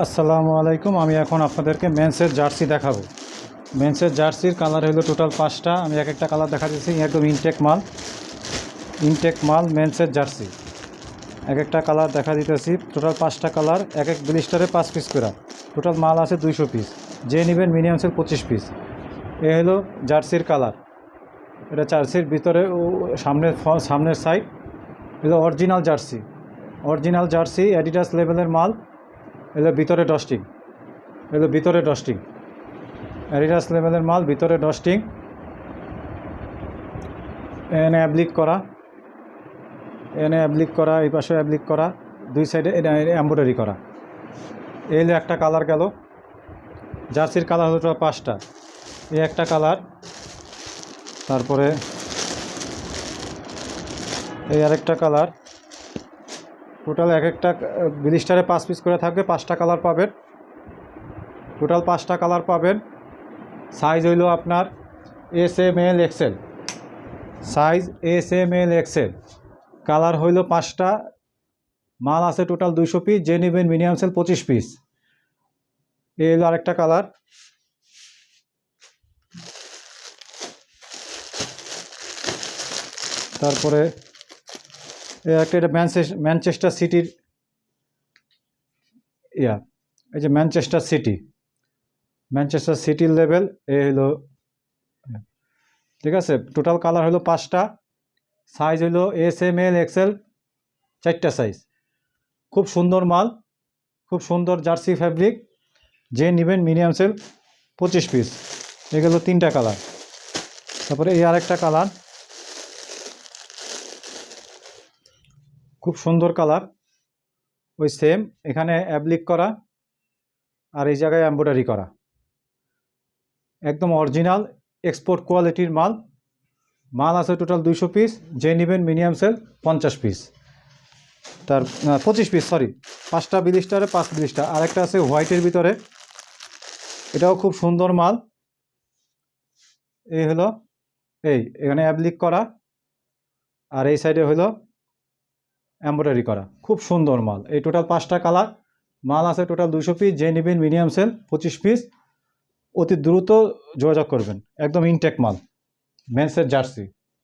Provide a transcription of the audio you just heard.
আসসালামু আলাইকুম। আমি এখন আপনাদেরকে মেন্সের জার্সি দেখাবো। মেন্সের জার্সির কালার হলো টোটাল 5টা। আমি এক একটা কালার দেখা দিচ্ছি। একদম ইনটেক মাল মেন্সের জার্সি। এক একটা কালার দেখা দিতেছি। টোটাল 5টা কালার, এক এক ব্লিস্টারে 5 পিস করে। টোটাল মাল আছে 200 পিস। যে নেবেন মিনিমাম সেল 25 পিস। এ হলো জার্সির কালার। এটা জার্সির ভিতরে সামনের সাইড এটা অরিজিনাল জার্সি অ্যাডিডাস লেভেলের মাল। এগুলো ভিতরে ডস্টিং অ্যাডিডাস লেভেলের মাল, ভিতরে ডস্টিং, এনে অ্যাপ্লিক করা, এই পাশে অ্যাপ্লিক করা, দুই সাইডে এটা এমব্রয়ডারি করা। এই হলো একটা কালার গেল। জার্সির কালার হলো 5টা। এই একটা কালার, তারপরে এই আরেকটা কালার। টোটাল এক একটা ব্লিস্টারে 5 পিস করে থাকবে। 5টা কালার পাবেন, টোটাল 5টা কালার পাবেন। সাইজ হইল আপনার SML XL, size SML XL। Colour হইল 5টা, মাল আছে টোটাল 200 পিস। যে নেবেন মিনিমাম সেল 25 পিস। এই হলো আরেকটা কালার। তারপরে এটা ম্যানচেস্টার সিটির এই যে ম্যানচেস্টার সিটির লেভেল। এ হলো, ঠিক আছে। টোটাল কালার হলো 5টা, সাইজ হলো SML XL, 4টা সাইজ। খুব সুন্দর মাল, খুব সুন্দর জার্সি ফ্যাব্রিক। যে নেবেন মিনিমাম সেল 25 পিস। এগুলো 3টা কালার। তারপরে এই আরেকটা কালার, খুব সুন্দর কালার। ওই সেম, এখানে অ্যাপ্লিক করা আর এই জায়গায় এমব্রয়ডারি করা। একদম অরিজিনাল এক্সপোর্ট কোয়ালিটির মাল আছে টোটাল 200 পিস। যে নেবেন minimum sale 50 piece. 25 piece, sorry. 5টা ব্লিস্টারে 5 ব্লিস্টার। আরেকটা আছে হোয়াইটের ভিতরে, এটাও খুব সুন্দর মাল। এই হলো, এখানে অ্যাপ্লিক করা আর এই সাইডে হলো এমব্রয়ডারি করা। খুব সুন্দর মাল। এই টোটাল 5টা কালার, মাল আছে টোটাল 200 পিস। যে নেবেন মিনিমাম সেল 25 পিস। অতি দ্রুত যোগাযোগ করবেন। একদম ইনটেক মাল, মেন্সের জার্সি।